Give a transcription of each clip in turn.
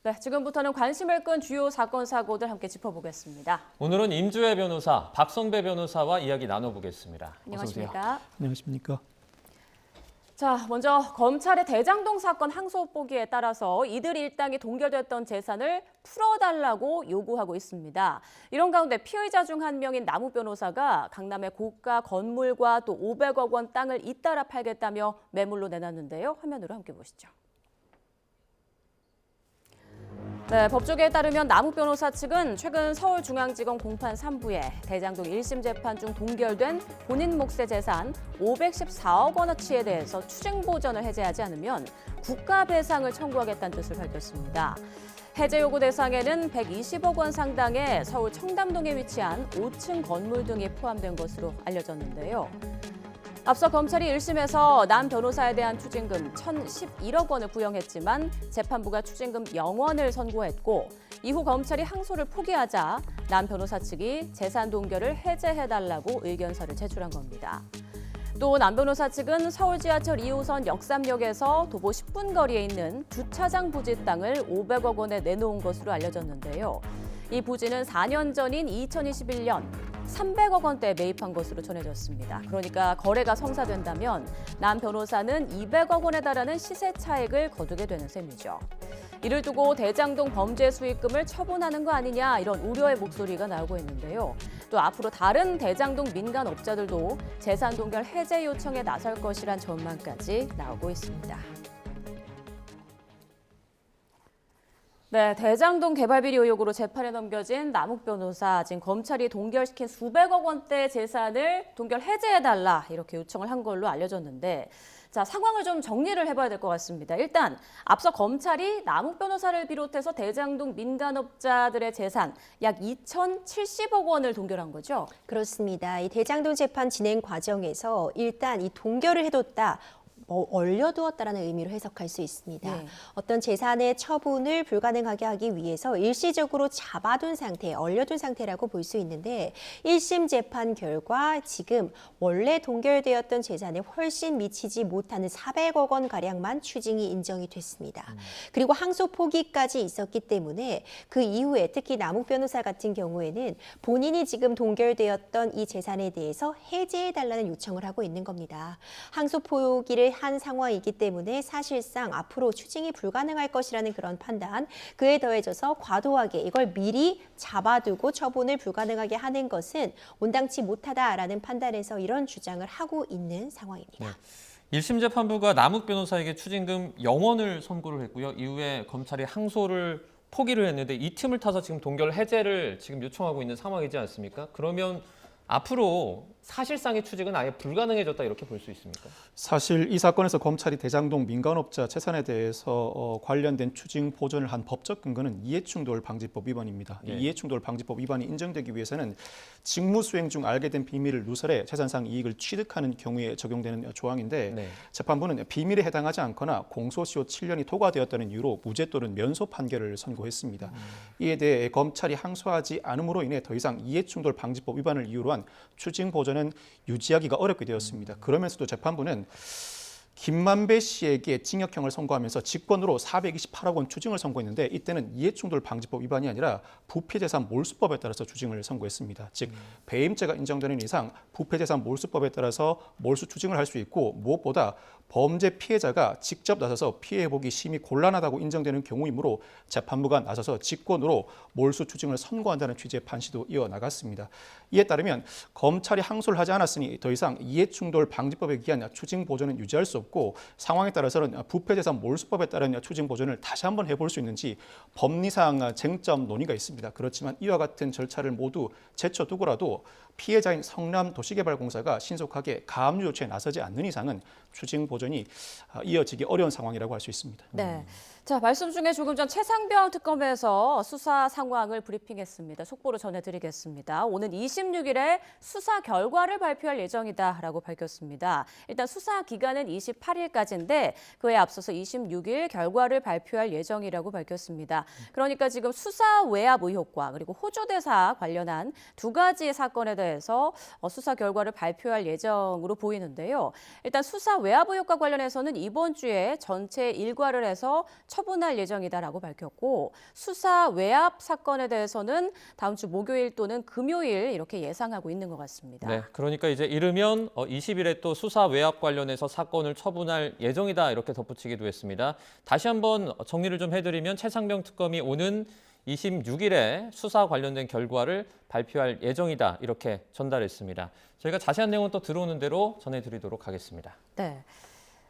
네, 지금부터는 관심을 끈 주요 사건, 사고들 함께 짚어보겠습니다. 오늘은 임주혜 변호사, 박성배 변호사와 이야기 나눠보겠습니다. 안녕하십니까? 어서 오세요. 안녕하십니까? 자, 먼저 검찰의 대장동 사건 항소 포기에 따라서 이들 일당이 동결됐던 재산을 풀어달라고 요구하고 있습니다. 이런 가운데 피의자 중 한 명인 남욱 변호사가 강남의 고가 건물과 또 500억 원 땅을 잇따라 팔겠다며 매물로 내놨는데요. 화면으로 함께 보시죠. 네, 법조계에 따르면 남욱 변호사 측은 최근 서울중앙지검 공판 3부에 대장동 1심 재판 중 동결된 본인 몫의 재산 514억 원어치에 대해서 추징보전을 해제하지 않으면 국가배상을 청구하겠다는 뜻을 밝혔습니다. 해제 요구 대상에는 120억 원 상당의 서울 청담동에 위치한 5층 건물 등이 포함된 것으로 알려졌는데요. 앞서 검찰이 1심에서 남 변호사에 대한 추징금 1,011억 원을 구형했지만 재판부가 추징금 0원을 선고했고 이후 검찰이 항소를 포기하자 남 변호사 측이 재산 동결을 해제해달라고 의견서를 제출한 겁니다. 또 남 변호사 측은 서울 지하철 2호선 역삼역에서 도보 10분 거리에 있는 주차장 부지 땅을 500억 원에 내놓은 것으로 알려졌는데요. 이 부지는 4년 전인 2021년 300억 원대에 매입한 것으로 전해졌습니다. 그러니까 거래가 성사된다면 남 변호사는 200억 원에 달하는 시세 차익을 거두게 되는 셈이죠. 이를 두고 대장동 범죄 수익금을 처분하는 거 아니냐 이런 우려의 목소리가 나오고 있는데요. 또 앞으로 다른 대장동 민간업자들도 재산 동결 해제 요청에 나설 것이란 전망까지 나오고 있습니다. 네, 대장동 개발 비리 의혹으로 재판에 넘겨진 남욱 변호사, 지금 검찰이 동결시킨 수백억 원대 재산을 동결 해제해달라 이렇게 요청을 한 걸로 알려졌는데 자, 상황을 좀 정리를 해봐야 될 것 같습니다. 일단 앞서 검찰이 남욱 변호사를 비롯해서 대장동 민간업자들의 재산 약 2,070억 원을 동결한 거죠? 그렇습니다. 이 대장동 재판 진행 과정에서 일단 이 동결을 해뒀다. 얼려두었다라는 의미로 해석할 수 있습니다. 네. 어떤 재산의 처분을 불가능하게 하기 위해서 일시적으로 잡아둔 상태, 얼려둔 상태라고 볼 수 있는데 1심 재판 결과 지금 원래 동결되었던 재산에 훨씬 미치지 못하는 400억 원 가량만 추징이 인정이 됐습니다. 그리고 항소 포기까지 있었기 때문에 그 이후에 특히 남욱 변호사 같은 경우에는 본인이 지금 동결되었던 이 재산에 대해서 해제해달라는 요청을 하고 있는 겁니다. 항소 포기를 한 상황이기 때문에 사실상 앞으로 추징이 불가능할 것이라는 그런 판단, 그에 더해져서 과도하게 이걸 미리 잡아두고 처분을 불가능하게 하는 것은 온당치 못하다라는 판단에서 이런 주장을 하고 있는 상황입니다. 네. 1심 재판부가 남욱 변호사에게 추징금 0원을 선고를 했고요. 이후에 검찰이 항소를 포기를 했는데 이 틈을 타서 지금 동결 해제를 지금 요청하고 있는 상황이지 않습니까? 그러면 앞으로 사실상의 추징은 아예 불가능해졌다 이렇게 볼 수 있습니까? 사실 이 사건에서 검찰이 대장동 민간업자 재산에 대해서 관련된 추징 보전을 한 법적 근거는 이해충돌방지법 위반입니다. 네. 이 이해충돌방지법 위반이 인정되기 위해서는 직무수행 중 알게 된 비밀을 누설해 재산상 이익을 취득하는 경우에 적용되는 조항인데 네. 재판부는 비밀에 해당하지 않거나 공소시효 7년이 토과되었다는 이유로 무죄 또는 면소 판결을 선고했습니다. 이에 대해 검찰이 항소하지 않음으로 인해 더 이상 이해충돌방지법 위반을 이유로 한 추징 보전은 유지하기가 어렵게 되었습니다. 그러면서도 재판부는 김만배 씨에게 징역형을 선고하면서 직권으로 428억 원 추징을 선고했는데 이때는 이해충돌방지법 위반이 아니라 부패재산 몰수법에 따라서 추징을 선고했습니다. 즉 배임죄가 인정되는 이상 부패재산 몰수법에 따라서 몰수 추징을 할 수 있고 무엇보다 범죄 피해자가 직접 나서서 피해 회복이 심히 곤란하다고 인정되는 경우이므로 재판부가 나서서 직권으로 몰수 추징을 선고한다는 취지의 판시도 이어나갔습니다. 이에 따르면 검찰이 항소를 하지 않았으니 더 이상 이해충돌 방지법에 의한 추징 보전은 유지할 수 없고 상황에 따라서는 부패재산 몰수법에 따른 추징 보전을 다시 한번 해볼 수 있는지 법리상 쟁점 논의가 있습니다. 그렇지만 이와 같은 절차를 모두 제쳐두고라도 피해자인 성남도시개발공사가 신속하게 가압류 조치에 나서지 않는 이상은 추징 보전이 이어지기 어려운 상황이라고 할 수 있습니다. 네. 자, 말씀 중에 조금 전 최상병 특검에서 수사 상황을 브리핑했습니다. 속보로 전해드리겠습니다. 오는 26일에 수사 결과를 발표할 예정이다라고 밝혔습니다. 일단 수사 기간은 28일까지인데 그에 앞서서 26일 결과를 발표할 예정이라고 밝혔습니다. 그러니까 지금 수사 외압 의혹과 그리고 호주대사 관련한 두 가지 사건에 대해 대해서 수사 결과를 발표할 예정으로 보이는데요. 일단 수사 외압 의혹과 관련해서는 이번 주에 전체 일과를 해서 처분할 예정이다라고 밝혔고 수사 외압 사건에 대해서는 다음 주 목요일 또는 금요일 이렇게 예상하고 있는 것 같습니다. 네, 그러니까 이제 이르면 20일에 또 수사 외압 관련해서 사건을 처분할 예정이다 이렇게 덧붙이기도 했습니다. 다시 한번 정리를 좀 해드리면 최상병 특검이 오는 26일에 수사 관련된 결과를 발표할 예정이다 이렇게 전달했습니다. 저희가 자세한 내용은 또 들어오는 대로 전해드리도록 하겠습니다. 네.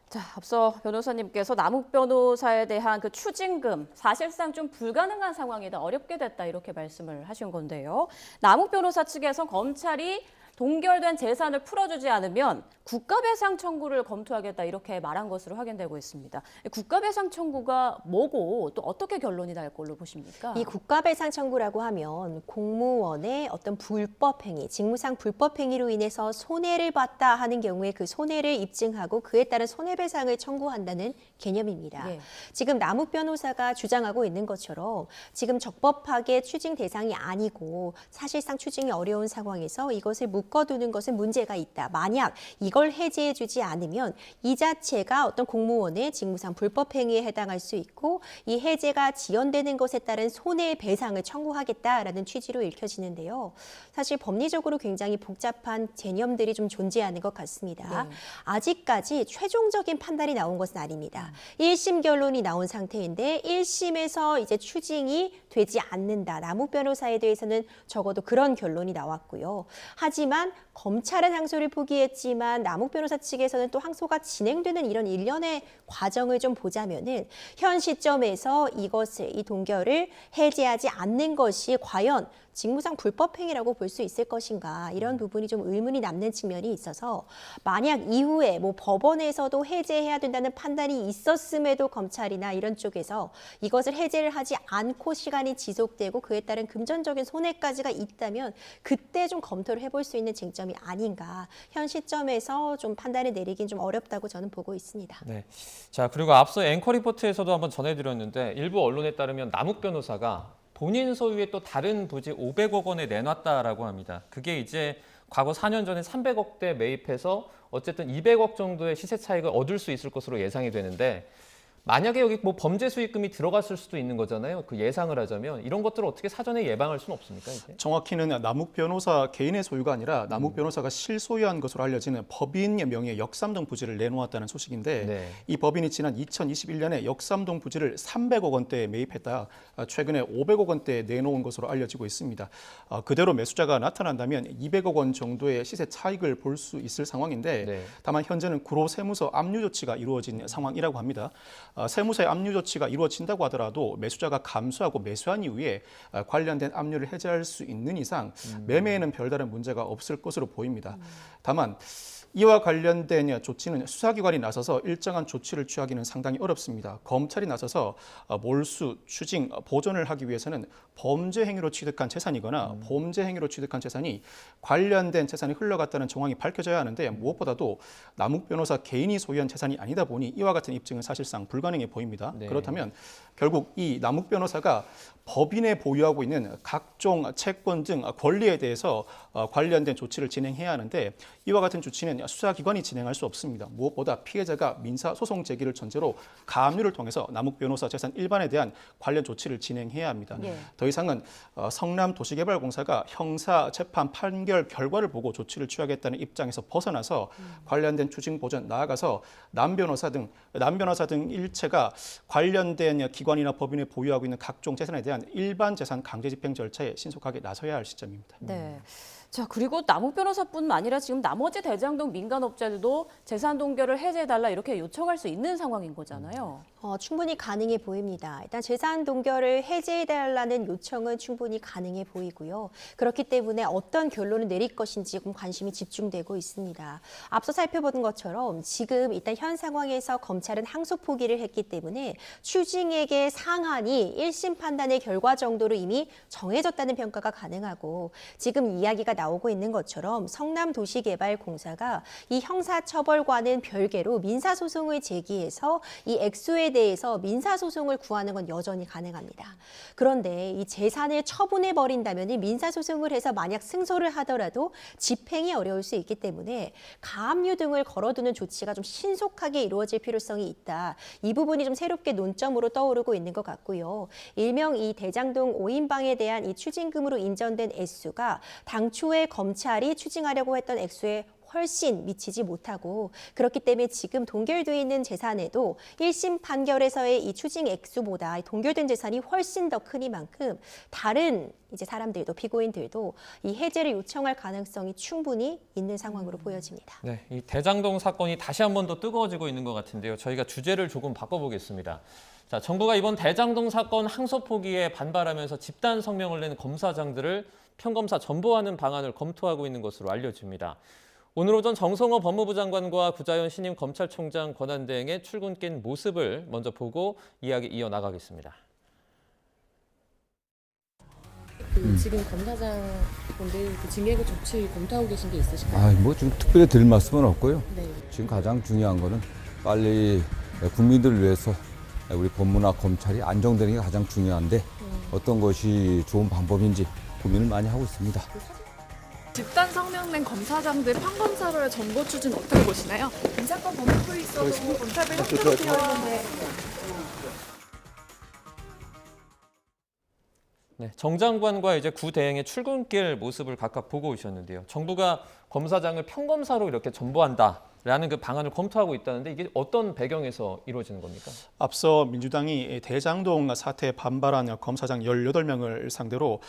자, 앞서 변호사님께서 남욱 변호사에 대한 그 추징금 사실상 좀 불가능한 상황이다, 어렵게 됐다 이렇게 말씀을 하신 건데요. 남욱 변호사 측에서 검찰이 동결된 재산을 풀어주지 않으면 국가배상 청구를 검토하겠다 이렇게 말한 것으로 확인되고 있습니다. 국가배상 청구가 뭐고 또 어떻게 결론이 날 걸로 보십니까? 이 국가배상 청구라고 하면 공무원의 어떤 불법 행위, 직무상 불법 행위로 인해서 손해를 봤다 하는 경우에 그 손해를 입증하고 그에 따른 손해배상을 청구한다는 개념입니다. 네. 지금 남욱 변호사가 주장하고 있는 것처럼 지금 적법하게 추징 대상이 아니고 사실상 추징이 어려운 상황에서 이것을 묶어두는 것은 문제가 있다. 만약 이걸 해제해주지 않으면 이 자체가 어떤 공무원의 직무상 불법 행위에 해당할 수 있고 이 해제가 지연되는 것에 따른 손해배상을 청구하겠다라는 취지로 읽혀지는데요. 사실 법리적으로 굉장히 복잡한 개념들이 좀 존재하는 것 같습니다. 네. 아직까지 최종적인 판단이 나온 것은 아닙니다. 1심 결론이 나온 상태인데 1심에서 이제 추징이 되지 않는다. 남욱 변호사에 대해서는 적어도 그런 결론이 나왔고요. 하지만 검찰은 항소를 포기했지만 남욱 변호사 측에서는 또 항소가 진행되는 이런 일련의 과정을 좀 보자면은 현 시점에서 이것을 이 동결을 해제하지 않는 것이 과연 직무상 불법 행위라고 볼 수 있을 것인가 이런 부분이 좀 의문이 남는 측면이 있어서 만약 이후에 뭐 법원에서도 해제해야 된다는 판단이 있었음에도 검찰이나 이런 쪽에서 이것을 해제를 하지 않고 시간이 지속되고 그에 따른 금전적인 손해까지가 있다면 그때 좀 검토를 해볼 수 있는 쟁점이 아닌가 현 시점에서 좀 판단을 내리긴 좀 어렵다고 저는 보고 있습니다. 네. 자, 그리고 앞서 앵커 리포트에서도 한번 전해드렸는데 일부 언론에 따르면 남욱 변호사가 본인 소유의 또 다른 부지 500억 원에 내놨다라고 합니다. 그게 이제 과거 4년 전에 300억대 매입해서 어쨌든 200억 정도의 시세 차익을 얻을 수 있을 것으로 예상이 되는데 만약에 여기 뭐 범죄 수익금이 들어갔을 수도 있는 거잖아요. 그 예상을 하자면 이런 것들을 어떻게 사전에 예방할 수는 없습니까? 이게? 정확히는 남욱 변호사 개인의 소유가 아니라 남욱 변호사가 실소유한 것으로 알려지는 법인의 명의의 역삼동 부지를 내놓았다는 소식인데 네. 이 법인이 지난 2021년에 역삼동 부지를 300억 원대에 매입했다 최근에 500억 원대에 내놓은 것으로 알려지고 있습니다. 그대로 매수자가 나타난다면 200억 원 정도의 시세 차익을 볼 수 있을 상황인데 네. 다만 현재는 구로세무서 압류 조치가 이루어진 상황이라고 합니다. 세무서의 압류 조치가 이루어진다고 하더라도 매수자가 감수하고 매수한 이후에 관련된 압류를 해제할 수 있는 이상 매매에는 별다른 문제가 없을 것으로 보입니다. 다만 이와 관련된 조치는 수사기관이 나서서 일정한 조치를 취하기는 상당히 어렵습니다. 검찰이 나서서 몰수, 추징, 보존을 하기 위해서는 범죄 행위로 취득한 재산이거나 범죄 행위로 취득한 재산이 관련된 재산이 흘러갔다는 정황이 밝혀져야 하는데 무엇보다도 남욱 변호사 개인이 소유한 재산이 아니다 보니 이와 같은 입증은 사실상 불가능해 보입니다. 네. 그렇다면 결국 이 남욱 변호사가 법인에 보유하고 있는 각종 채권 등 권리에 대해서 관련된 조치를 진행해야 하는데 이와 같은 조치는 수사기관이 진행할 수 없습니다. 무엇보다 피해자가 민사소송 제기를 전제로 가압류를 통해서 남욱 변호사 재산 일반에 대한 관련 조치를 진행해야 합니다. 예. 더 이상은 성남도시개발공사가 형사재판 판결 결과를 보고 조치를 취하겠다는 입장에서 벗어나서 관련된 추징 보전 나아가서 남 변호사 등 일체가 관련된 기관이나 법인에 보유하고 있는 각종 재산에 대한 일반 재산 강제 집행 절차에 신속하게 나서야 할 시점입니다. 네. 자, 그리고 남욱 변호사뿐만 아니라 지금 나머지 대장동 민간업자들도 재산 동결을 해제해달라 이렇게 요청할 수 있는 상황인 거잖아요. 충분히 가능해 보입니다. 일단 재산 동결을 해제해달라는 요청은 충분히 가능해 보이고요. 그렇기 때문에 어떤 결론을 내릴 것인지 조금 관심이 집중되고 있습니다. 앞서 살펴본 것처럼 지금 일단 현 상황에서 검찰은 항소 포기를 했기 때문에 추징액의 상한이 1심 판단의 결과 정도로 이미 정해졌다는 평가가 가능하고 지금 이야기가 나오고 있는 것처럼 성남도시개발공사가 이 형사처벌과는 별개로 민사소송을 제기해서 이 액수에 대해서 민사소송을 구하는 건 여전히 가능합니다. 그런데 이 재산을 처분해버린다면 민사소송을 해서 만약 승소를 하더라도 집행이 어려울 수 있기 때문에 가압류 등을 걸어두는 조치가 좀 신속하게 이루어질 필요성이 있다. 이 부분이 좀 새롭게 논점으로 떠오르고 있는 것 같고요. 일명 이 대장동 5인방에 대한 이 추징금으로 인정된 액수가 당초에 검찰이 추징하려고 했던 액수에 훨씬 미치지 못하고 그렇기 때문에 지금 동결되어 있는 재산에도 1심 판결에서의 이 추징 액수보다 동결된 재산이 훨씬 더 크니만큼 다른 이제 사람들도 피고인들도 이 해제를 요청할 가능성이 충분히 있는 상황으로 보여집니다. 네, 이 대장동 사건이 다시 한 번 더 뜨거워지고 있는 것 같은데요. 저희가 주제를 조금 바꿔보겠습니다. 자, 정부가 이번 대장동 사건 항소 포기에 반발하면서 집단 성명을 낸 검사장들을 평검사 전보하는 방안을 검토하고 있는 것으로 알려집니다. 오늘 오전 정성호 법무부 장관과 구자연 신임 검찰총장 권한대행의 출근길 모습을 먼저 보고 이야기 이어나가겠습니다. 지금 검사장분들 징계구 조치 검토하고 계신 게 있으신가요? 뭐 지금 특별히 드릴 말씀은 없고요. 네. 지금 가장 중요한 거는 빨리 국민들을 위해서 우리 법무나 검찰이 안정되는 게 가장 중요한데 어떤 것이 좋은 방법인지 고민을 많이 하고 있습니다. 집단 성명 낸 검사장들 판검사로의 정보 추진 어떻게 보시나요? 이 사건 법무부에 있어도 검찰별 협조로 되어 있는데 네, 정 장관과 이제 구 대행의 출근길 모습을 각각 보고 오셨는데요. 정부가 검사장을 평검사로 이렇게 전보한다라는 그 방안을 검토하고 있다는데 이게 어떤 배경에서 이루어지는 겁니까? 앞서 민주당이 대장동 사태에 반발한 검사장 18명을 상대로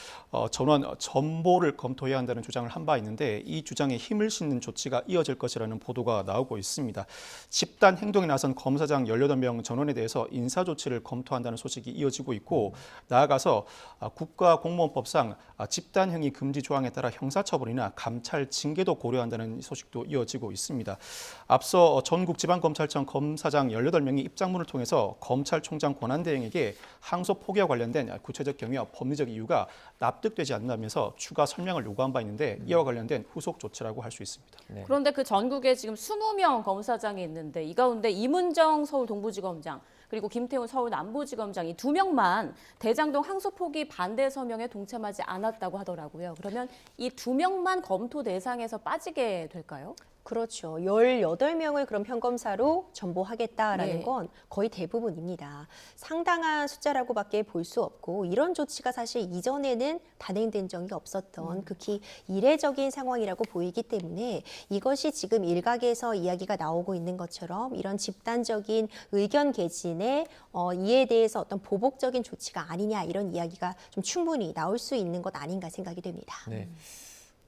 전원 전보를 검토해야 한다는 주장을 한 바 있는데 이 주장에 힘을 싣는 조치가 이어질 것이라는 보도가 나오고 있습니다. 집단 행동에 나선 검사장 18명 전원에 대해서 인사조치를 검토한다는 소식이 이어지고 있고 나아가서 국가공무원법상 집단행위 금지 조항에 따라 형사처벌이나 감찰 징계도 고려한다는 소식도 이어지고 있습니다. 앞서 전국지방검찰청 검사장 18명이 입장문을 통해서 검찰총장 권한대행에게 항소 포기와 관련된 구체적 경위와 법리적 이유가 납득되지 않는다면서 추가 설명을 요구한 바 있는데 이와 관련된 후속 조치라고 할 수 있습니다. 네. 그런데 그 전국에 지금 20명 검사장이 있는데 이 가운데 이문정 서울 동부지검장 그리고 김태훈 서울 남부지검장 이 2명만 대장동 항소 포기 반대 서명에 동참하지 않았다고 하더라고요. 그러면 이 2명만 검토 대상에서 빠지게 될까요? 그렇죠. 18명을 그럼 평검사로 전보하겠다라는 네. 건 거의 대부분입니다. 상당한 숫자라고밖에 볼 수 없고 이런 조치가 사실 이전에는 단행된 적이 없었던 극히 이례적인 상황이라고 보이기 때문에 이것이 지금 일각에서 이야기가 나오고 있는 것처럼 이런 집단적인 의견 개진에 이에 대해서 어떤 보복적인 조치가 아니냐 이런 이야기가 좀 충분히 나올 수 있는 것 아닌가 생각이 됩니다. 네.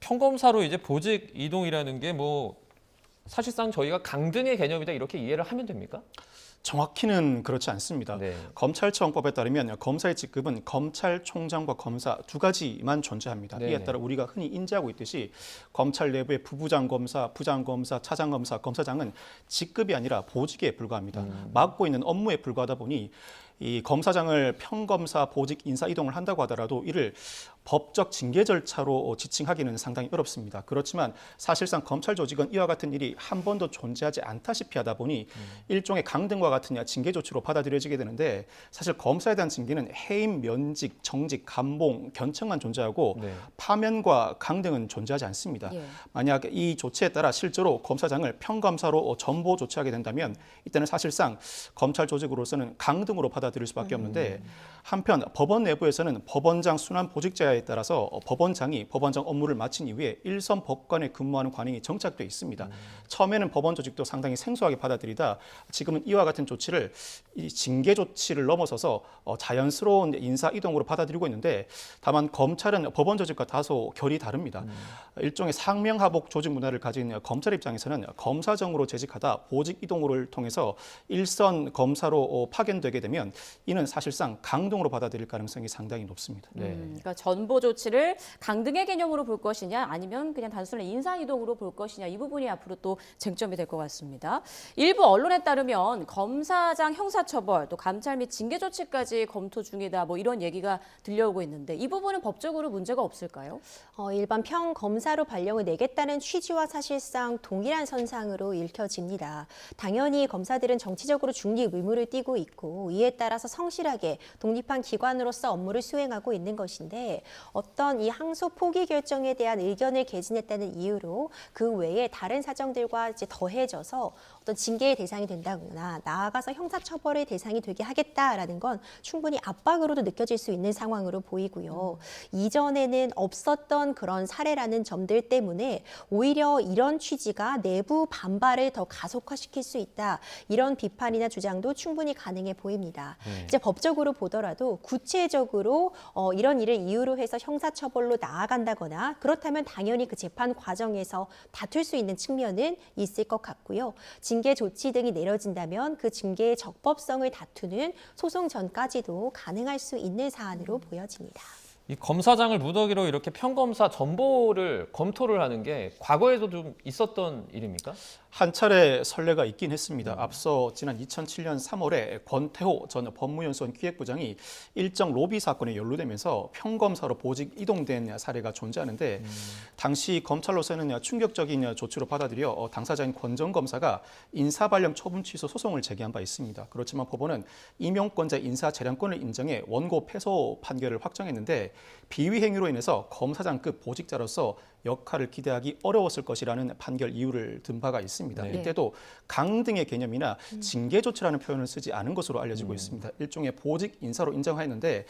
평검사로 이제 보직 이동이라는 게 사실상 저희가 강등의 개념이다 이렇게 이해를 하면 됩니까? 정확히는 그렇지 않습니다. 네. 검찰청법에 따르면 검사의 직급은 검찰총장과 검사 두 가지만 존재합니다. 네. 이에 따라 우리가 흔히 인지하고 있듯이 검찰 내부의 부부장 검사, 부장 검사, 차장 검사, 검사장은 직급이 아니라 보직에 불과합니다. 맡고 있는 업무에 불과하다 보니 이 검사장을 평검사 보직 인사 이동을 한다고 하더라도 이를 법적 징계 절차로 지칭하기는 상당히 어렵습니다. 그렇지만 사실상 검찰 조직은 이와 같은 일이 한 번도 존재하지 않다시피 하다 보니 일종의 강등과 같은 징계 조치로 받아들여지게 되는데 사실 검사에 대한 징계는 해임, 면직, 정직, 감봉, 견책만 존재하고 네. 파면과 강등은 존재하지 않습니다. 예. 만약 이 조치에 따라 실제로 검사장을 평검사로 전보 조치하게 된다면 이때는 사실상 검찰 조직으로서는 강등으로 받아들일 수밖에 없는데 한편 법원 내부에서는 법원장 순환 보직제에 따라서 법원장이 법원장 업무를 마친 이후에 일선 법관에 근무하는 관행이 정착돼 있습니다. 처음에는 법원 조직도 상당히 생소하게 받아들이다 지금은 이와 같은 조치를 이 징계 조치를 넘어서서 자연스러운 인사 이동으로 받아들이고 있는데 다만 검찰은 법원 조직과 다소 결이 다릅니다. 일종의 상명하복 조직 문화를 가진 검찰 입장에서는 검사정으로 재직하다 보직 이동을 통해서 일선 검사로 파견되게 되면 이는 사실상 강등으로 받아들일 가능성이 상당히 높습니다. 네. 그러니까 전 전보 조치를 강등의 개념으로 볼 것이냐 아니면 그냥 단순한 인사 이동으로 볼 것이냐 이 부분이 앞으로 또 쟁점이 될 것 같습니다. 일부 언론에 따르면 검사장 형사처벌 또 감찰 및 징계 조치까지 검토 중이다 뭐 이런 얘기가 들려오고 있는데 이 부분은 법적으로 문제가 없을까요? 일반 평검사로 발령을 내겠다는 취지와 사실상 동일한 선상으로 읽혀집니다. 당연히 검사들은 정치적으로 중립 의무를 띠고 있고 이에 따라서 성실하게 독립한 기관으로서 업무를 수행하고 있는 것인데 어떤 이 항소 포기 결정에 대한 의견을 개진했다는 이유로 그 외에 다른 사정들과 이제 더해져서 어떤 징계의 대상이 된다거나 나아가서 형사처벌의 대상이 되게 하겠다라는 건 충분히 압박으로도 느껴질 수 있는 상황으로 보이고요. 이전에는 없었던 그런 사례라는 점들 때문에 오히려 이런 취지가 내부 반발을 더 가속화시킬 수 있다. 이런 비판이나 주장도 충분히 가능해 보입니다. 이제 법적으로 보더라도 구체적으로 이런 일을 이유로 해서 형사처벌로 나아간다거나 그렇다면 당연히 그 재판 과정에서 다툴 수 있는 측면은 있을 것 같고요. 징계 조치 등이 내려진다면 그 징계의 적법성을 다투는 소송 전까지도 가능할 수 있는 사안으로 보여집니다. 이 검사장을 무더기로 이렇게 평검사 전보를 검토를 하는 게 과거에도 좀 있었던 일입니까? 한 차례 선례가 있긴 했습니다. 앞서 지난 2007년 3월에 권태호 전 법무연수원 기획부장이 일정 로비 사건에 연루되면서 평검사로 보직 이동된 사례가 존재하는데 당시 검찰로서는 충격적인 조치로 받아들여 당사자인 권 전 검사가 인사발령 처분 취소 소송을 제기한 바 있습니다. 그렇지만 법원은 임용권자 인사 재량권을 인정해 원고 패소 판결을 확정했는데 비위 행위로 인해서 검사장급 보직자로서 역할을 기대하기 어려웠을 것이라는 판결 이유를 든 바가 있습니다. 네. 이때도 강등의 개념이나 징계 조치라는 표현을 쓰지 않은 것으로 알려지고 있습니다. 일종의 보직 인사로 인정하였는데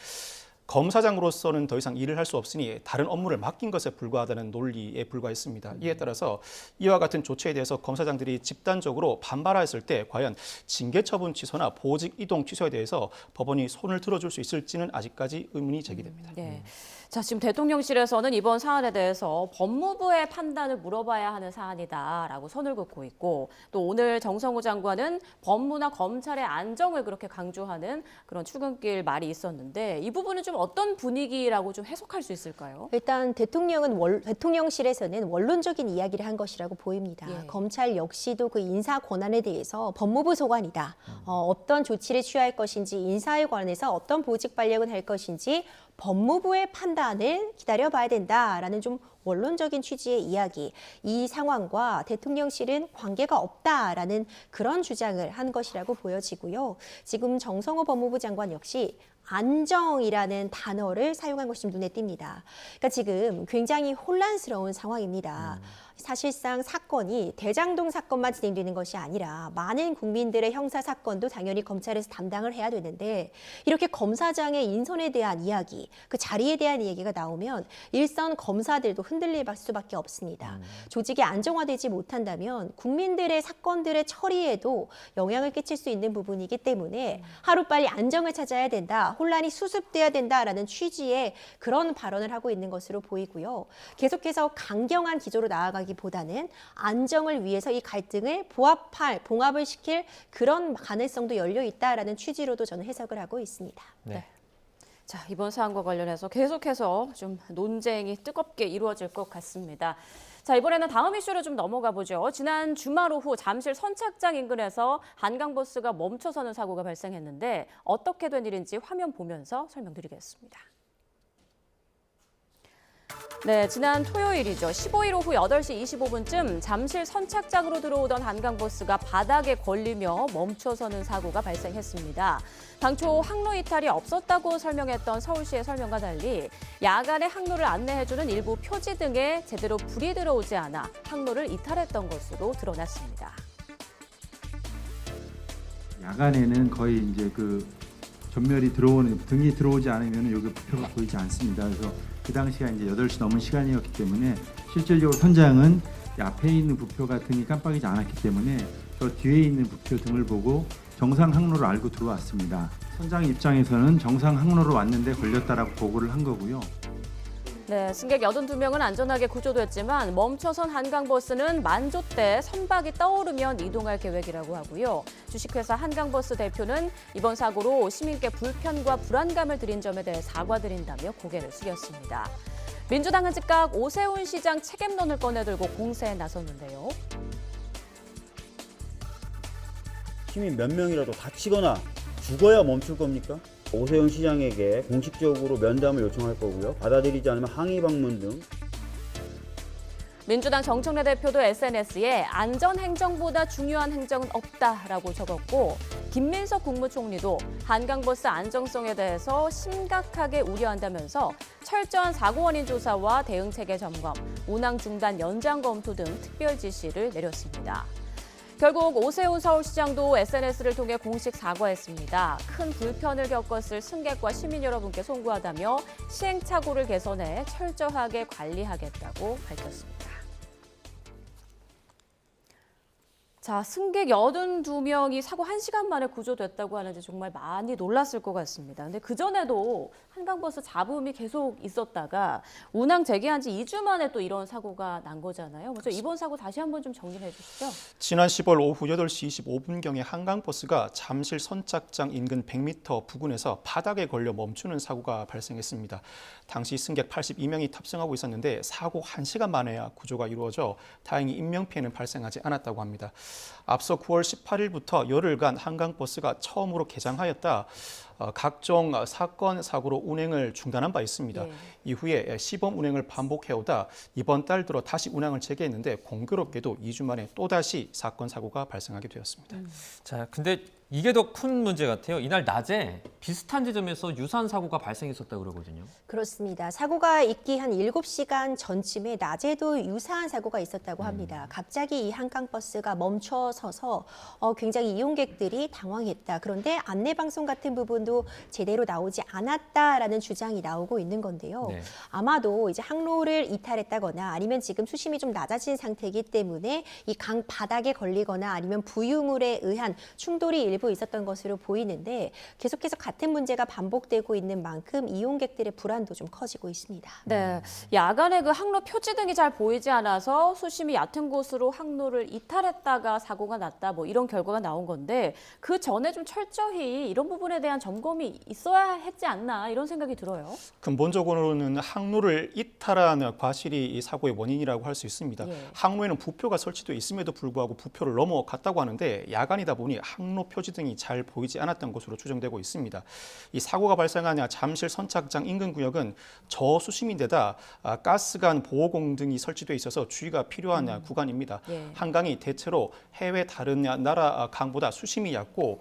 검사장으로서는 더 이상 일을 할 수 없으니 다른 업무를 맡긴 것에 불과하다는 논리에 불과했습니다. 이에 따라서 이와 같은 조치에 대해서 검사장들이 집단적으로 반발하였을 때 과연 징계 처분 취소나 보직 이동 취소에 대해서 법원이 손을 들어줄 수 있을지는 아직까지 의문이 제기됩니다. 네. 자, 지금 대통령실에서는 이번 사안에 대해서 법무부의 판단을 물어봐야 하는 사안이다라고 선을 긋고 있고 또 오늘 정성호 장관은 법무나 검찰의 안정을 그렇게 강조하는 그런 출근길 말이 있었는데 이 부분은 좀 어떤 분위기라고 좀 해석할 수 있을까요? 일단 대통령실에서는 원론적인 이야기를 한 것이라고 보입니다. 예. 검찰 역시도 그 인사 권한에 대해서 법무부 소관이다. 어떤 조치를 취할 것인지 인사에 관해서 어떤 보직 발령을 할 것인지 법무부의 판단을 기다려봐야 된다라는 좀 원론적인 취지의 이야기. 이 상황과 대통령실은 관계가 없다라는 그런 주장을 한 것이라고 보여지고요. 지금 정성호 법무부 장관 역시 안정이라는 단어를 사용한 것이 눈에 띕니다. 그러니까 지금 굉장히 혼란스러운 상황입니다. 사실상 사건이 대장동 사건만 진행되는 것이 아니라 많은 국민들의 형사 사건도 당연히 검찰에서 담당을 해야 되는데 이렇게 검사장의 인선에 대한 이야기, 그 자리에 대한 이야기가 나오면 일선 검사들도 흔들릴 수밖에 없습니다. 조직이 안정화되지 못한다면 국민들의 사건들의 처리에도 영향을 끼칠 수 있는 부분이기 때문에 하루빨리 안정을 찾아야 된다, 혼란이 수습돼야 된다라는 취지의 그런 발언을 하고 있는 것으로 보이고요. 계속해서 강경한 기조로 나아가기보다는 안정을 위해서 이 갈등을 봉합을 시킬 그런 가능성도 열려 있다라는 취지로도 저는 해석을 하고 있습니다. 네. 자, 이번 사안과 관련해서 계속해서 좀 논쟁이 뜨겁게 이루어질 것 같습니다. 자, 이번에는 다음 이슈로 좀 넘어가 보죠. 지난 주말 오후 잠실 선착장 인근에서 한강버스가 멈춰서는 사고가 발생했는데 어떻게 된 일인지 화면 보면서 설명드리겠습니다. 네, 지난 토요일이죠. 15일 오후 8시 25분쯤 잠실 선착장으로 들어오던 한강버스가 바닥에 걸리며 멈춰서는 사고가 발생했습니다. 당초 항로 이탈이 없었다고 설명했던 서울시의 설명과 달리 야간에 항로를 안내해주는 일부 표지 등에 제대로 불이 들어오지 않아 항로를 이탈했던 것으로 드러났습니다. 야간에는 거의 이제 그 전멸이 들어오는 등이 들어오지 않으면 여기 부표가 보이지 않습니다. 그래서 그 당시가 이제 8시 넘은 시간이었기 때문에 실질적으로 선장은 앞에 있는 부표가 등이 깜빡이지 않았기 때문에 저 뒤에 있는 부표 등을 보고 정상 항로를 알고 들어왔습니다. 선장 입장에서는 정상 항로로 왔는데 걸렸다라고 보고를 한 거고요. 네, 승객 82명은 안전하게 구조됐지만 멈춰선 한강버스는 만조때 선박이 떠오르면 이동할 계획이라고 하고요. 주식회사 한강버스 대표는 이번 사고로 시민께 불편과 불안감을 드린 점에 대해 사과드린다며 고개를 숙였습니다. 민주당은 즉각 오세훈 시장 책임론을 꺼내들고 공세에 나섰는데요. 시민 몇 명이라도 다치거나 죽어야 멈출 겁니까? 오세훈 시장에게 공식적으로 면담을 요청할 거고요. 받아들이지 않으면 항의 방문 등. 민주당 정청래 대표도 SNS에 안전행정보다 중요한 행정은 없다라고 적었고 김민석 국무총리도 한강버스 안정성에 대해서 심각하게 우려한다면서 철저한 사고 원인 조사와 대응체계 점검, 운항 중단 연장 검토 등 특별 지시를 내렸습니다. 결국 오세훈 서울시장도 SNS를 통해 공식 사과했습니다. 큰 불편을 겪었을 승객과 시민 여러분께 송구하다며 시행착오를 개선해 철저하게 관리하겠다고 밝혔습니다. 자, 승객 82명이 사고 1시간 만에 구조됐다고 하는데 정말 많이 놀랐을 것 같습니다. 근데 그전에도 한강버스 잡음이 계속 있었다가 운항 재개한 지 2주 만에 또 이런 사고가 난 거잖아요. 먼저 이번 사고 다시 한번 좀 정리해 주시죠. 지난 10월 오후 8시 25분경에 한강버스가 잠실 선착장 인근 100m 부근에서 바닥에 걸려 멈추는 사고가 발생했습니다. 당시 승객 82명이 탑승하고 있었는데 사고 1시간 만에야 구조가 이루어져 다행히 인명피해는 발생하지 않았다고 합니다. 앞서 9월 18일부터 열흘간 한강버스가 처음으로 개장하였다 각종 사건, 사고로 운행을 중단한 바 있습니다. 네. 이후에 시범 운행을 반복해오다 이번 달 들어 다시 운항을 재개했는데 공교롭게도 2주 만에 또다시 사건, 사고가 발생하게 되었습니다. 자, 근데 이게 더 큰 문제 같아요. 이날 낮에 비슷한 지점에서 유사한 사고가 발생했었다고 그러거든요. 그렇습니다. 사고가 있기 한 7시간 전쯤에 낮에도 유사한 사고가 있었다고 합니다. 갑자기 이 한강버스가 멈춰서서 굉장히 이용객들이 당황했다. 그런데 안내방송 같은 부분도 제대로 나오지 않았다라는 주장이 나오고 있는 건데요. 네. 아마도 이제 항로를 이탈했다거나 아니면 지금 수심이 좀 낮아진 상태이기 때문에 이 강 바닥에 걸리거나 아니면 부유물에 의한 충돌이 일부 있었던 것으로 보이는데 계속해서 같은 문제가 반복되고 있는 만큼 이용객들의 불안도 좀 커지고 있습니다. 네, 야간에 그 항로 표지 등이 잘 보이지 않아서 수심이 얕은 곳으로 항로를 이탈했다가 사고가 났다, 뭐 이런 결과가 나온 건데 그 전에 좀 철저히 이런 부분에 대한 점검이 있어야 했지 않나 이런 생각이 들어요. 근본적으로는 항로를 이탈한 과실이 이 사고의 원인이라고 할 수 있습니다. 예. 항로에는 부표가 설치되어 있음에도 불구하고 부표를 넘어갔다고 하는데 야간이다 보니 항로 표지 등이 잘 보이지 않았던 것으로 추정되고 있습니다. 이 사고가 발생한 잠실 선착장 인근 구역은 저수심인데다 가스관 보호공 등이 설치되어 있어서 주의가 필요한 구간입니다. 예. 한강이 대체로 해외 다른 나라 강보다 수심이 얕고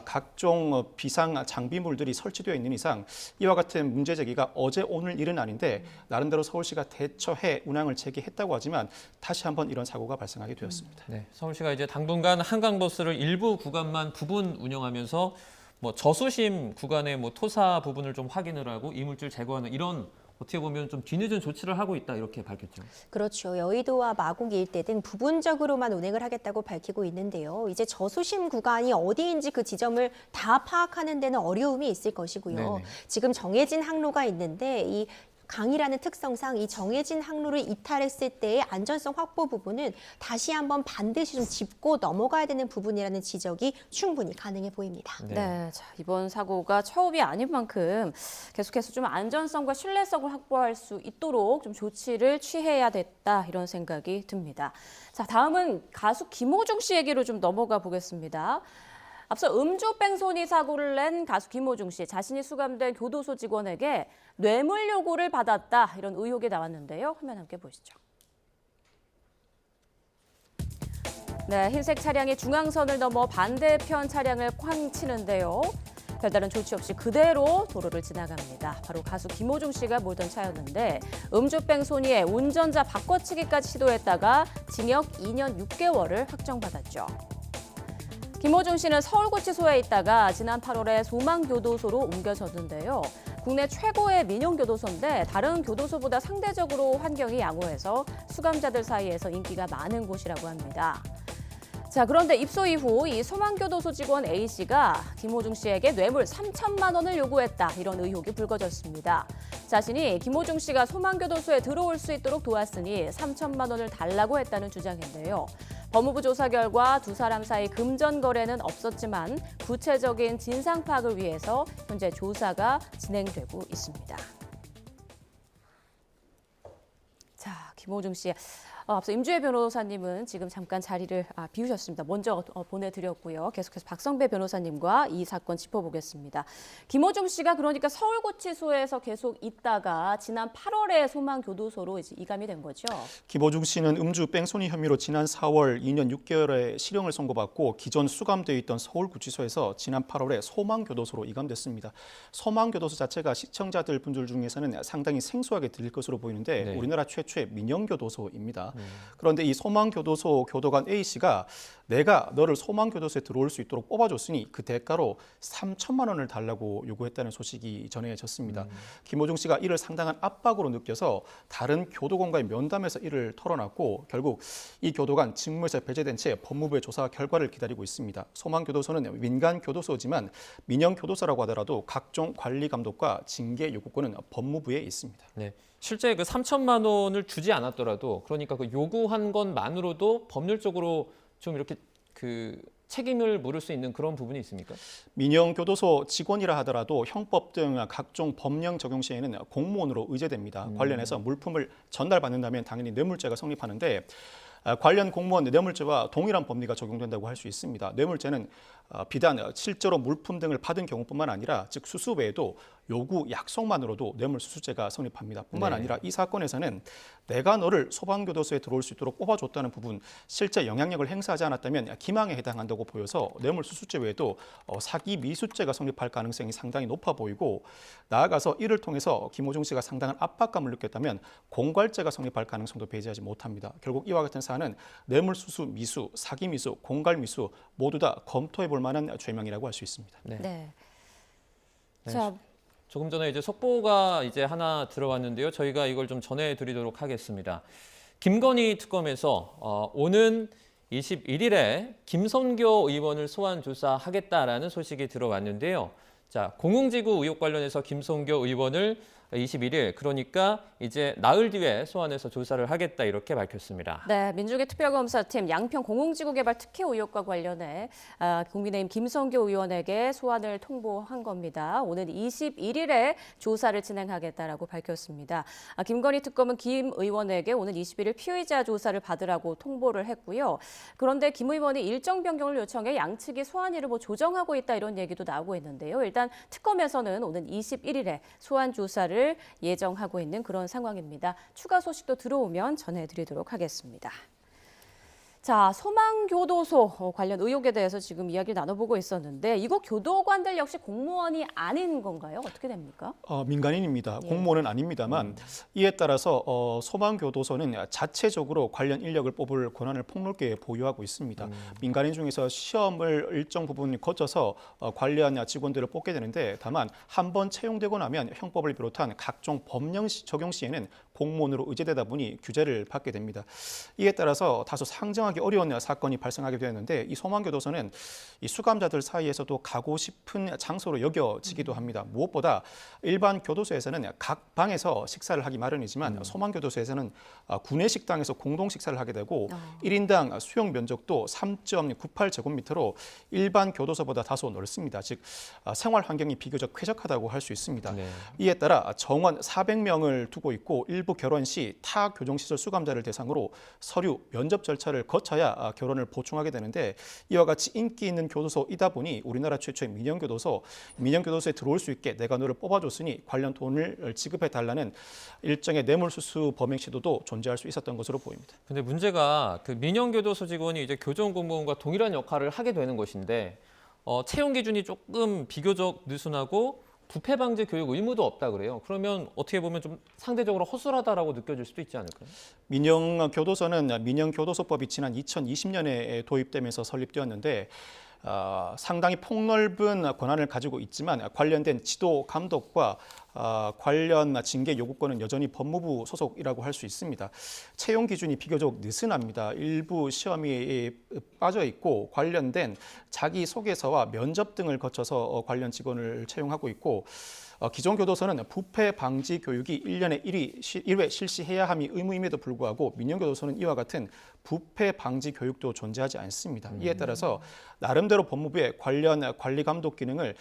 각종 비상 장비물들이 설치되어 있는 이상 이와 같은 문제 제기가 어제 오늘 일은 아닌데 나름대로 서울시가 대처해 운항을 재개했다고 하지만 다시 한번 이런 사고가 발생하게 되었습니다. 네, 서울시가 이제 당분간 한강버스를 일부 구간만 부분 운영하면서 뭐 저수심 구간의 뭐 토사 부분을 좀 확인을 하고 이물질 제거하는 이런 어떻게 보면 좀 뒤늦은 조치를 하고 있다 이렇게 밝혔죠. 그렇죠. 여의도와 마곡 일대 등 부분적으로만 운행을 하겠다고 밝히고 있는데요. 이제 저수심 구간이 어디인지 그 지점을 다 파악하는 데는 어려움이 있을 것이고요. 네네. 지금 정해진 항로가 있는데 이 강이라는 특성상 이 정해진 항로를 이탈했을 때의 안전성 확보 부분은 다시 한번 반드시 좀 짚고 넘어가야 되는 부분이라는 지적이 충분히 가능해 보입니다. 네, 자, 이번 사고가 처음이 아닌 만큼 계속해서 좀 안전성과 신뢰성을 확보할 수 있도록 좀 조치를 취해야 됐다 이런 생각이 듭니다. 자, 다음은 가수 김호중 씨 얘기로 좀 넘어가 보겠습니다. 앞서 음주 뺑소니 사고를 낸 가수 김호중 씨, 자신이 수감된 교도소 직원에게 뇌물 요구를 받았다 이런 의혹이 나왔는데요. 화면 함께 보시죠. 네, 흰색 차량이 중앙선을 넘어 반대편 차량을 쾅 치는데요. 별다른 조치 없이 그대로 도로를 지나갑니다. 바로 가수 김호중 씨가 몰던 차였는데 음주 뺑소니에 운전자 바꿔치기까지 시도했다가 징역 2년 6개월을 확정받았죠. 김호중 씨는 서울구치소에 있다가 지난 8월에 소망교도소로 옮겨졌는데요. 국내 최고의 민용교도소인데 다른 교도소보다 상대적으로 환경이 양호해서 수감자들 사이에서 인기가 많은 곳이라고 합니다. 자, 그런데 입소 이후 이 소망교도소 직원 A씨가 김호중 씨에게 뇌물 3천만 원을 요구했다 이런 의혹이 불거졌습니다. 자신이 김호중 씨가 소망교도소에 들어올 수 있도록 도왔으니 3천만 원을 달라고 했다는 주장인데요. 법무부 조사 결과 두 사람 사이 금전 거래는 없었지만 구체적인 진상 파악을 위해서 현재 조사가 진행되고 있습니다. 자, 김호중 씨. 앞서 임주혜 변호사님은 지금 잠깐 자리를 비우셨습니다. 먼저 보내드렸고요. 계속해서 박성배 변호사님과 이 사건 짚어보겠습니다. 김호중 씨가 그러니까 서울구치소에서 계속 있다가 지난 8월에 소망교도소로 이제 이감이 된 거죠? 김호중 씨는 음주 뺑소니 혐의로 지난 4월 2년 6개월의 실형을 선고받고 기존 수감되어 있던 서울구치소에서 지난 8월에 소망교도소로 이감됐습니다. 소망교도소 자체가 시청자들 분들 중에서는 상당히 생소하게 들릴 것으로 보이는데 네. 우리나라 최초의 민영교도소입니다. 그런데 이 소망교도소 교도관 A씨가 내가 너를 소망교도소에 들어올 수 있도록 뽑아줬으니 그 대가로 3천만 원을 달라고 요구했다는 소식이 전해졌습니다. 김호중 씨가 이를 상당한 압박으로 느껴서 다른 교도관과의 면담에서 이를 털어놨고 결국 이 교도관 직무에서 배제된 채 법무부의 조사 결과를 기다리고 있습니다. 소망교도소는 민간교도소지만 민영교도소라고 하더라도 각종 관리 감독과 징계 요구권은 법무부에 있습니다. 네. 실제 그 3천만 원을 주지 않았더라도 그러니까 그 요구한 것만으로도 법률적으로 좀 이렇게 그 책임을 물을 수 있는 그런 부분이 있습니까? 민영교도소 직원이라 하더라도 형법 등 각종 법령 적용 시에는 공무원으로 의제됩니다. 관련해서 물품을 전달받는다면 당연히 뇌물죄가 성립하는데 관련 공무원 뇌물죄와 동일한 법리가 적용된다고 할 수 있습니다. 뇌물죄는 비단 실제로 물품 등을 받은 경우뿐만 아니라 즉 수수 외에도 요구 약속만으로도 뇌물수수죄가 성립합니다. 뿐만 네. 아니라 이 사건에서는 내가 너를 소방교도소에 들어올 수 있도록 뽑아줬다는 부분 실제 영향력을 행사하지 않았다면 기망에 해당한다고 보여서 뇌물수수죄 외에도 사기 미수죄가 성립할 가능성이 상당히 높아 보이고 나아가서 이를 통해서 김호중 씨가 상당한 압박감을 느꼈다면 공갈죄가 성립할 가능성도 배제하지 못합니다. 결국 이와 같은 사안은 뇌물수수 미수, 사기 미수, 공갈 미수 모두 다 검토해 볼 만한 죄명이라고 할 수 있습니다. 네. 네. 네. 자, 조금 전에 이제 속보가 이제 하나 들어왔는데요. 저희가 이걸 좀 전해드리도록 하겠습니다. 김건희 특검에서 오는 21일에 김선교 의원을 소환 조사하겠다라는 소식이 들어왔는데요. 자, 공흥지구 의혹 관련해서 김선교 의원을 21일 그러니까 이제 나흘 뒤에 소환해서 조사를 하겠다 이렇게 밝혔습니다. 네, 민주계 특별검사팀 양평 공흥지구 개발 특혜 의혹과 관련해 국민의힘 김선교 의원에게 소환을 통보한 겁니다. 오는 21일에 조사를 진행하겠다라고 밝혔습니다. 김건희 특검은 김 의원에게 오는 21일 피의자 조사를 받으라고 통보를 했고요. 그런데 김 의원이 일정 변경을 요청해 양측이 소환일을 조정하고 있다 이런 얘기도 나오고 있는데요. 일단 특검에서는 오는 21일에 소환 조사를 예정하고 있는 그런 상황입니다. 추가 소식도 들어오면 전해드리도록 하겠습니다. 자, 소망교도소 관련 의혹에 대해서 지금 이야기를 나눠보고 있었는데 이곳 교도관들 역시 공무원이 아닌 건가요? 어떻게 됩니까? 민간인입니다. 예. 공무원은 아닙니다만 이에 따라서 소망교도소는 자체적으로 관련 인력을 뽑을 권한을 폭넓게 보유하고 있습니다. 민간인 중에서 시험을 일정 부분 거쳐서 관련 직원들을 뽑게 되는데 다만 한 번 채용되고 나면 형법을 비롯한 각종 법령 적용 시에는 공무원으로 의제되다 보니 규제를 받게 됩니다. 이에 따라서 다소 상정하기 어려운 사건이 발생하게 되었는데 이 소망교도소는 이 수감자들 사이에서도 가고 싶은 장소로 여겨지기도 합니다. 무엇보다 일반 교도소에서는 각 방에서 식사를 하기 마련이지만 소망교도소에서는 구내 식당에서 공동 식사를 하게 되고 1인당 수용 면적도 3.98제곱미터로 일반 교도소보다 다소 넓습니다. 즉 생활 환경이 비교적 쾌적하다고 할 수 있습니다. 네. 이에 따라 정원 400명을 두고 있고 일부 결혼 시 타 교정시설 수감자를 대상으로 서류 면접 절차를 거쳐야 결혼을 보충하게 되는데 이와 같이 인기 있는 교도소이다 보니 우리나라 최초의 민영교도소에 들어올 수 있게 내가 너를 뽑아줬으니 관련 돈을 지급해달라는 일정의 뇌물수수 범행 시도도 존재할 수 있었던 것으로 보입니다. 근데 문제가 그 민영교도소 직원이 이제 교정공무원과 동일한 역할을 하게 되는 것인데 채용 기준이 조금 비교적 느슨하고 부패 방지 교육 의무도 없다 그래요. 그러면 어떻게 보면 좀 상대적으로 허술하다라고 느껴질 수도 있지 않을까요? 민영교도소는 민영교도소법이 지난 2020년에 도입되면서 설립되었는데 상당히 폭넓은 권한을 가지고 있지만 관련된 지도 감독과 관련 징계 요구권은 여전히 법무부 소속이라고 할 수 있습니다. 채용 기준이 비교적 느슨합니다. 일부 시험이 빠져 있고 관련된 자기소개서와 면접 등을 거쳐서 관련 직원을 채용하고 있고 기존 교도소는 부패 방지 교육이 1년에 1회 실시해야 함이 의무임에도 불구하고 민영교도소는 이와 같은 부패 방지 교육도 존재하지 않습니다. 이에 따라서 나름대로 법무부에 관련 관리 감독 기능을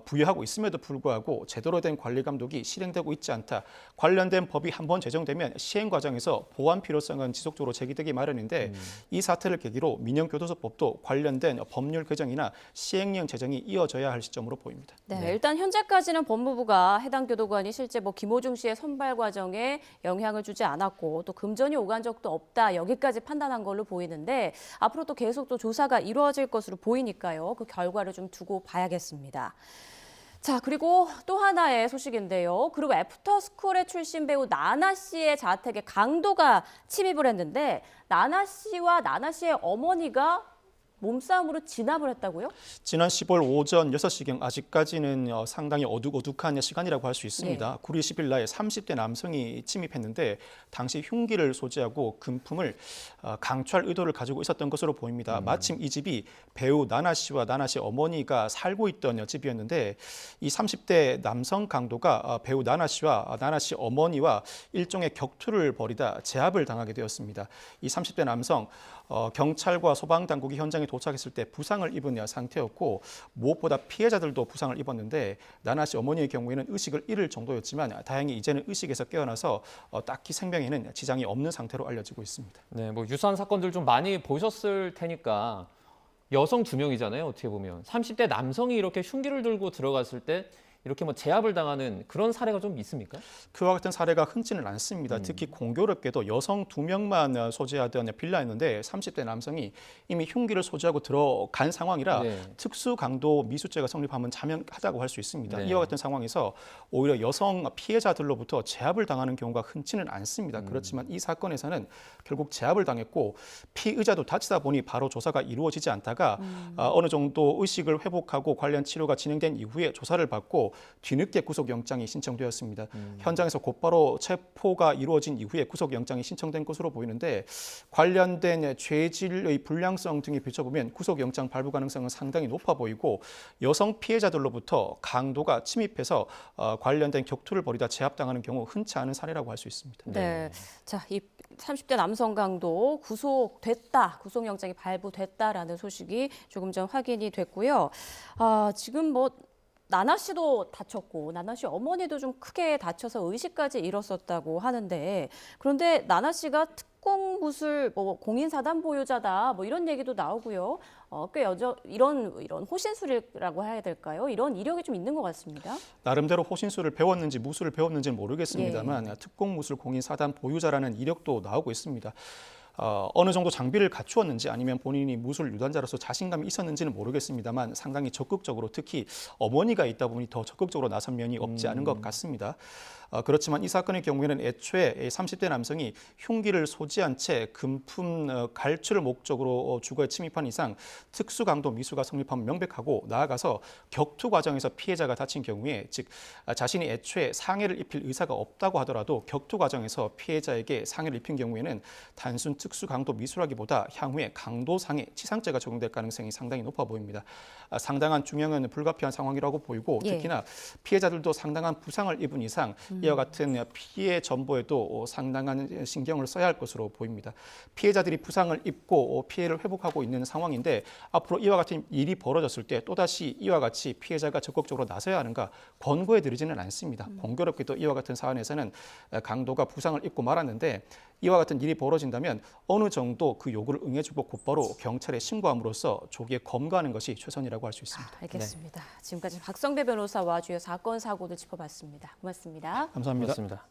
부여하고 있음에도 불구하고 제대로 된 관리 감독이 실행되고 있지 않다. 관련된 법이 한번 제정되면 시행 과정에서 보완 필요성은 지속적으로 제기되기 마련인데 이 사태를 계기로 민영교도소법도 관련된 법률 개정이나 시행령 제정이 이어져야 할 시점으로 보입니다. 네, 일단 현재까지는 법무부가 해당 교도관이 실제 김호중 씨의 선발 과정에 영향을 주지 않았고 또 금전이 오간 적도 없다 여기까지 판단한 걸로 보이는데 앞으로 또 계속 또 조사가 이루어질 것으로 보이니까요. 그 결과를 좀 두고 봐야겠습니다. 자, 그리고 또 하나의 소식인데요. 그리고 애프터스쿨의 출신 배우 나나 씨의 자택에 강도가 침입을 했는데 나나 씨와 나나 씨의 어머니가 몸싸움으로 진압을 했다고요? 지난 10월 오전 6시경 아직까지는 상당히 어둑어둑한 시간이라고 할 수 있습니다. 네. 9월 10일 날 30대 남성이 침입했는데 당시 흉기를 소지하고 금품을 강취할 의도를 가지고 있었던 것으로 보입니다. 마침 이 집이 배우 나나 씨와 나나 씨 어머니가 살고 있던 집이었는데 이 30대 남성 강도가 배우 나나 씨와 나나 씨 어머니와 일종의 격투를 벌이다 제압을 당하게 되었습니다. 이 30대 남성 경찰과 소방당국이 현장에 도착했을 때 부상을 입은 상태였고 무엇보다 피해자들도 부상을 입었는데 나나 씨 어머니의 경우에는 의식을 잃을 정도였지만 다행히 이제는 의식에서 깨어나서 딱히 생명에는 지장이 없는 상태로 알려지고 있습니다. 네, 뭐 유사한 사건들 좀 많이 보셨을 테니까 여성 2명이잖아요. 어떻게 보면 30대 남성이 이렇게 흉기를 들고 들어갔을 때 이렇게 뭐 제압을 당하는 그런 사례가 좀 있습니까? 그와 같은 사례가 흔치는 않습니다. 특히 공교롭게도 여성 2명만 소지하던 빌라였는데 30대 남성이 이미 흉기를 소지하고 들어간 상황이라 네. 특수강도 미수죄가 성립하면 자명하다고 할 수 있습니다. 네. 이와 같은 상황에서 오히려 여성 피해자들로부터 제압을 당하는 경우가 흔치는 않습니다. 그렇지만 이 사건에서는 결국 제압을 당했고 피의자도 다치다 보니 바로 조사가 이루어지지 않다가 어느 정도 의식을 회복하고 관련 치료가 진행된 이후에 조사를 받고 뒤늦게 구속영장이 신청되었습니다. 현장에서 곧바로 체포가 이루어진 이후에 구속영장이 신청된 것으로 보이는데 관련된 죄질의 불량성 등에 비춰보면 구속영장 발부 가능성은 상당히 높아 보이고 여성 피해자들로부터 강도가 침입해서 관련된 격투를 벌이다 제압당하는 경우 흔치 않은 사례라고 할 수 있습니다. 네. 자, 이 30대 남성 강도 구속됐다, 구속영장이 발부됐다라는 소식이 조금 전 확인이 됐고요. 지금 뭐 나나 씨도 다쳤고 나나 씨 어머니도 좀 크게 다쳐서 의식까지 잃었었다고 하는데 그런데 나나 씨가 특공 무술 뭐 공인 사단 보유자다 뭐 이런 얘기도 나오고요. 꽤 이런 호신술이라고 해야 될까요? 이런 이력이 좀 있는 것 같습니다. 나름대로 호신술을 배웠는지 무술을 배웠는지는 모르겠습니다만 예. 특공 무술 공인 사단 보유자라는 이력도 나오고 있습니다. 어느 정도 장비를 갖추었는지 아니면 본인이 무술 유단자로서 자신감이 있었는지는 모르겠습니다만 상당히 적극적으로 특히 어머니가 있다 보니 더 적극적으로 나선 면이 없지 않은 것 같습니다. 그렇지만 이 사건의 경우에는 애초에 30대 남성이 흉기를 소지한 채 금품 갈취를 목적으로 주거에 침입한 이상 특수강도 미수가 성립하면 명백하고 나아가서 격투 과정에서 피해자가 다친 경우에 즉 자신이 애초에 상해를 입힐 의사가 없다고 하더라도 격투 과정에서 피해자에게 상해를 입힌 경우에는 단순 특수강도 미수라기보다 향후에 강도상해 치상죄가 적용될 가능성이 상당히 높아 보입니다. 상당한 중형은 불가피한 상황이라고 보이고 특히나 피해자들도 상당한 부상을 입은 이상 이와 같은 피해 전보에도 상당한 신경을 써야 할 것으로 보입니다. 피해자들이 부상을 입고 피해를 회복하고 있는 상황인데 앞으로 이와 같은 일이 벌어졌을 때 또다시 이와 같이 피해자가 적극적으로 나서야 하는가 권고해 드리지는 않습니다. 공교롭게도 이와 같은 사안에서는 강도가 부상을 입고 말았는데 이와 같은 일이 벌어진다면 어느 정도 그 요구를 응해주고 곧바로 경찰에 신고함으로써 조기에 검거하는 것이 최선이라고 할 수 있습니다. 알겠습니다. 지금까지 박성배 변호사와 주요 사건 사고를 짚어봤습니다. 고맙습니다. 감사합니다. 그렇습니다.